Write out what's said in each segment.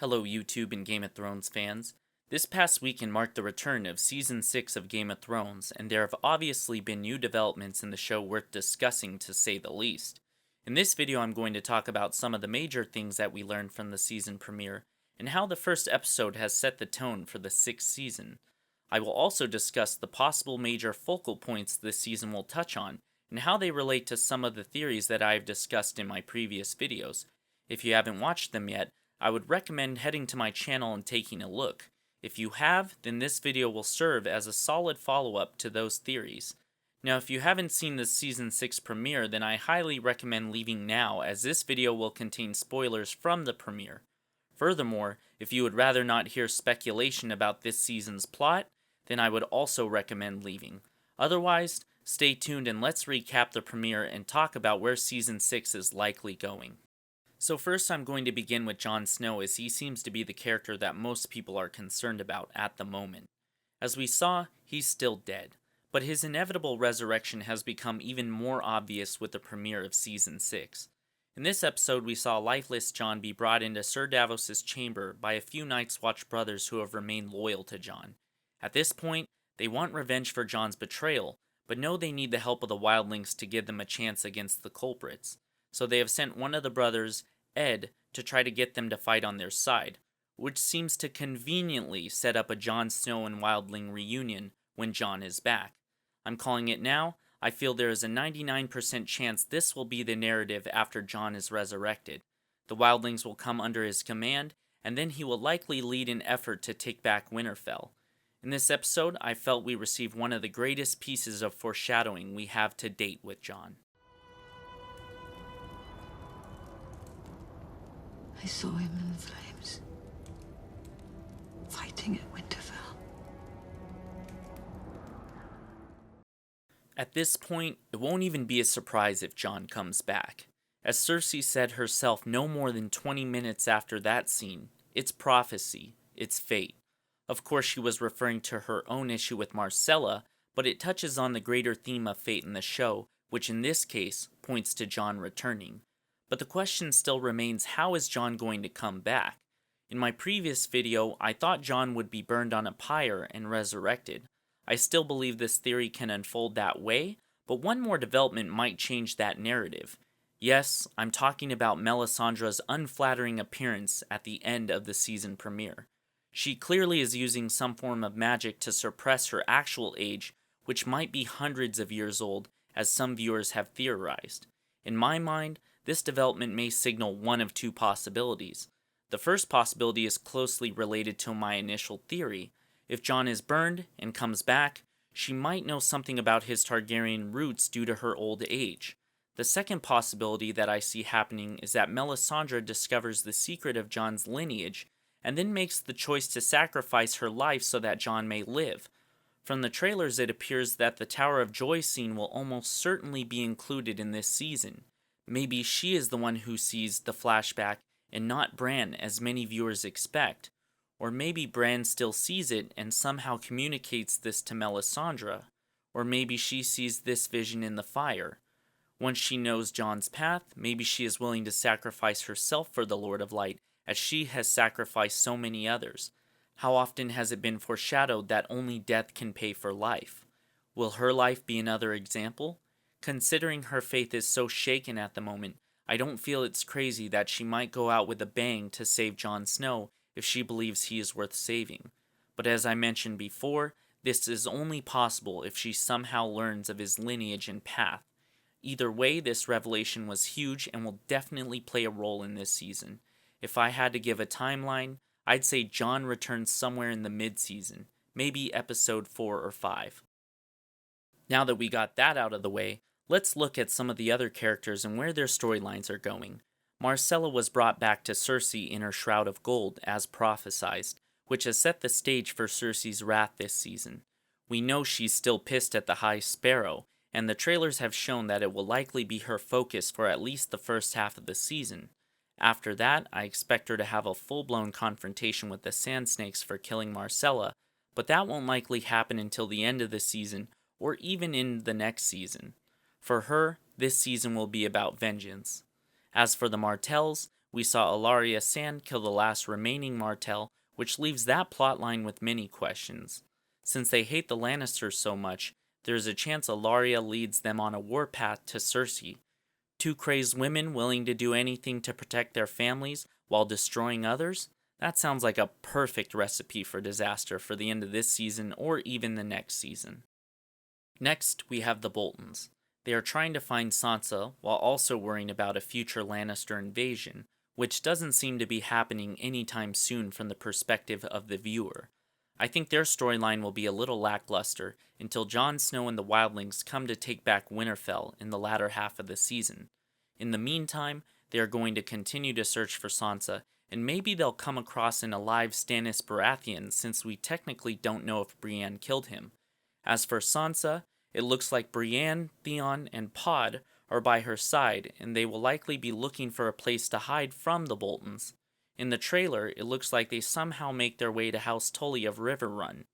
Hello, YouTube and Game of Thrones fans. This past weekend marked the return of Season 6 of Game of Thrones, and there have obviously been new developments in the show worth discussing to say the least. In this video, I'm going to talk about some of the major things that we learned from the season premiere, and how the first episode has set the tone for the sixth season. I will also discuss the possible major focal points this season will touch on, and how they relate to some of the theories that I have discussed in my previous videos. If you haven't watched them yet, I would recommend heading to my channel and taking a look. If you have, then this video will serve as a solid follow-up to those theories. Now, if you haven't seen the Season 6 premiere, then I highly recommend leaving now, as this video will contain spoilers from the premiere. Furthermore, if you would rather not hear speculation about this season's plot, then I would also recommend leaving. Otherwise, stay tuned and let's recap the premiere and talk about where Season 6 is likely going. So first, I'm going to begin with Jon Snow, as he seems to be the character that most people are concerned about at the moment. As we saw, he's still dead, but his inevitable resurrection has become even more obvious with the premiere of Season 6. In this episode, we saw lifeless Jon be brought into Sir Davos' chamber by a few Night's Watch brothers who have remained loyal to Jon. At this point, they want revenge for Jon's betrayal, but know they need the help of the Wildlings to give them a chance against the culprits. So they have sent one of the brothers, Ed, to try to get them to fight on their side, which seems to conveniently set up a Jon Snow and Wildling reunion when Jon is back. I'm calling it now. I feel there is a 99% chance this will be the narrative after Jon is resurrected. The Wildlings will come under his command, and then he will likely lead an effort to take back Winterfell. In this episode, I felt we received one of the greatest pieces of foreshadowing we have to date with Jon. I saw him in the flames, fighting at Winterfell. At this point, it won't even be a surprise if Jon comes back. As Cersei said herself no more than 20 minutes after that scene, it's prophecy, it's fate. Of course, she was referring to her own issue with Myrcella, but it touches on the greater theme of fate in the show, which in this case points to Jon returning. But the question still remains, how is Jon going to come back? In my previous video, I thought Jon would be burned on a pyre and resurrected. I still believe this theory can unfold that way, but one more development might change that narrative. Yes, I'm talking about Melisandre's unflattering appearance at the end of the season premiere. She clearly is using some form of magic to suppress her actual age, which might be hundreds of years old, as some viewers have theorized. In my mind, this development may signal one of two possibilities. The first possibility is closely related to my initial theory. If Jon is burned and comes back, she might know something about his Targaryen roots due to her old age. The second possibility that I see happening is that Melisandre discovers the secret of Jon's lineage, and then makes the choice to sacrifice her life so that Jon may live. From the trailers, it appears that the Tower of Joy scene will almost certainly be included in this season. Maybe she is the one who sees the flashback and not Bran, as many viewers expect. Or maybe Bran still sees it and somehow communicates this to Melisandre. Or maybe she sees this vision in the fire. Once she knows Jon's path, maybe she is willing to sacrifice herself for the Lord of Light, as she has sacrificed so many others. How often has it been foreshadowed that only death can pay for life? Will her life be another example? Considering her faith is so shaken at the moment, I don't feel it's crazy that she might go out with a bang to save Jon Snow if she believes he is worth saving. But as I mentioned before, this is only possible if she somehow learns of his lineage and path. Either way, this revelation was huge and will definitely play a role in this season. If I had to give a timeline, I'd say Jon returns somewhere in the mid-season, maybe episode 4 or 5. Now that we got that out of the way, let's look at some of the other characters and where their storylines are going. Myrcella was brought back to Cersei in her Shroud of Gold, as prophesized, which has set the stage for Cersei's wrath this season. We know she's still pissed at the High Sparrow, and the trailers have shown that it will likely be her focus for at least the first half of the season. After that, I expect her to have a full-blown confrontation with the Sand Snakes for killing Myrcella, but that won't likely happen until the end of the season, or even in the next season. For her, this season will be about vengeance. As for the Martells, we saw Ilaria Sand kill the last remaining Martell, which leaves that plotline with many questions. Since they hate the Lannisters so much, there is a chance Ilaria leads them on a warpath to Cersei. Two crazed women willing to do anything to protect their families while destroying others? That sounds like a perfect recipe for disaster for the end of this season or even the next season. Next, we have the Boltons. They are trying to find Sansa while also worrying about a future Lannister invasion, which doesn't seem to be happening anytime soon from the perspective of the viewer. I think their storyline will be a little lackluster until Jon Snow and the Wildlings come to take back Winterfell in the latter half of the season. In the meantime, they are going to continue to search for Sansa, and maybe they'll come across an alive Stannis Baratheon since we technically don't know if Brienne killed him. As for Sansa, it looks like Brienne, Theon, and Pod are by her side, and they will likely be looking for a place to hide from the Boltons. In the trailer, it looks like they somehow make their way to House Tully of Riverrun.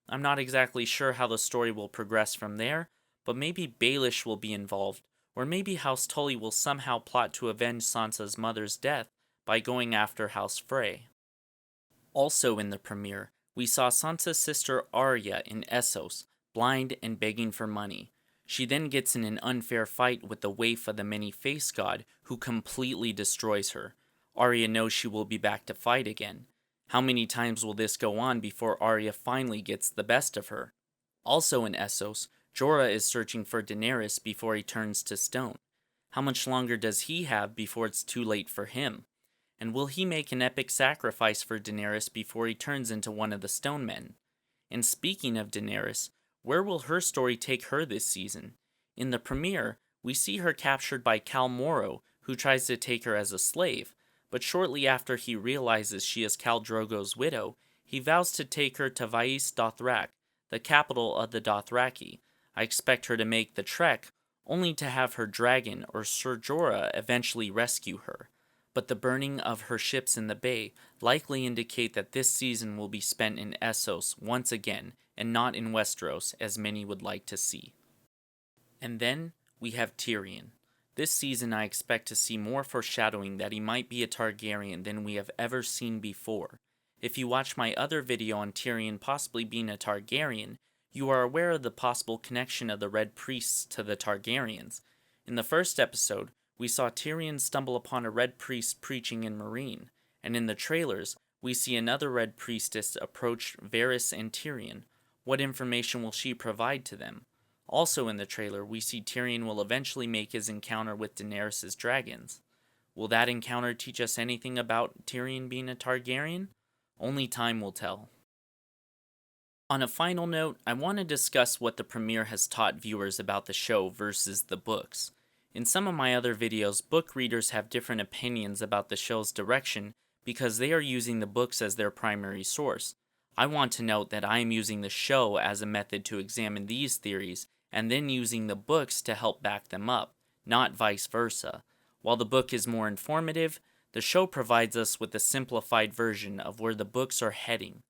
I'm not exactly sure how the story will progress from there, but maybe Baelish will be involved, or maybe House Tully will somehow plot to avenge Sansa's mother's death by going after House Frey. Also in the premiere, we saw Sansa's sister Arya in Essos, blind and begging for money. She then gets in an unfair fight with the waif of the many-faced god, who completely destroys her. Arya knows she will be back to fight again. How many times will this go on before Arya finally gets the best of her? Also in Essos, Jorah is searching for Daenerys before he turns to stone. How much longer does he have before it's too late for him? And will he make an epic sacrifice for Daenerys before he turns into one of the Stone Men? And speaking of Daenerys, where will her story take her this season? In the premiere, we see her captured by Khal Morro, who tries to take her as a slave, but shortly after he realizes she is Khal Drogo's widow, he vows to take her to Vaes Dothrak, the capital of the Dothraki. I expect her to make the trek, only to have her dragon or Ser Jorah eventually rescue her. But the burning of her ships in the bay likely indicate that this season will be spent in Essos once again, and not in Westeros as many would like to see. And then we have Tyrion. This season I expect to see more foreshadowing that he might be a Targaryen than we have ever seen before. If you watch my other video on Tyrion possibly being a Targaryen, you are aware of the possible connection of the Red Priests to the Targaryens. In the first episode, we saw Tyrion stumble upon a Red Priest preaching in Meereen, and in the trailers, we see another Red Priestess approach Varys and Tyrion. What information will she provide to them? Also in the trailer, we see Tyrion will eventually make his encounter with Daenerys' dragons. Will that encounter teach us anything about Tyrion being a Targaryen? Only time will tell. On a final note, I want to discuss what the premiere has taught viewers about the show versus the books. In some of my other videos, book readers have different opinions about the show's direction because they are using the books as their primary source. I want to note that I am using the show as a method to examine these theories and then using the books to help back them up, not vice versa. While the book is more informative, the show provides us with a simplified version of where the books are heading.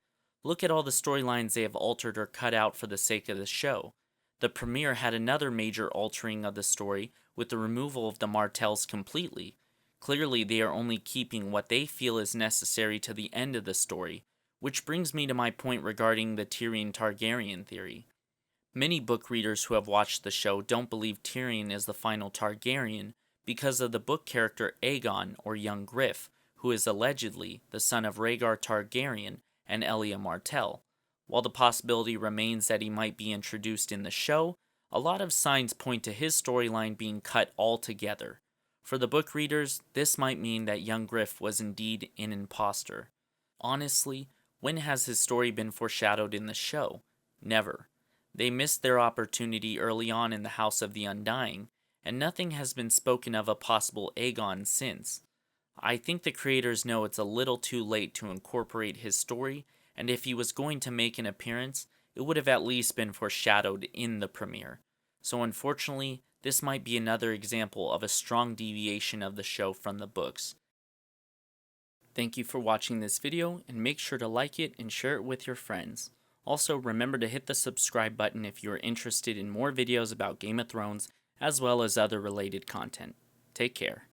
Look at all the storylines they have altered or cut out for the sake of the show. The premiere had another major altering of the story with the removal of the Martells completely. Clearly, they are only keeping what they feel is necessary to the end of the story, which brings me to my point regarding the Tyrion Targaryen theory. Many book readers who have watched the show don't believe Tyrion is the final Targaryen because of the book character Aegon, or Young Griff, who is allegedly the son of Rhaegar Targaryen and Elia Martell. While the possibility remains that he might be introduced in the show, a lot of signs point to his storyline being cut altogether. For the book readers, this might mean that Young Griff was indeed an imposter. Honestly, when has his story been foreshadowed in the show? Never. They missed their opportunity early on in the House of the Undying, and nothing has been spoken of a possible Aegon since. I think the creators know it's a little too late to incorporate his story, and if he was going to make an appearance, it would have at least been foreshadowed in the premiere. So unfortunately, this might be another example of a strong deviation of the show from the books. Thank you for watching this video, and make sure to like it and share it with your friends. Also, remember to hit the subscribe button if you are interested in more videos about Game of Thrones, as well as other related content. Take care.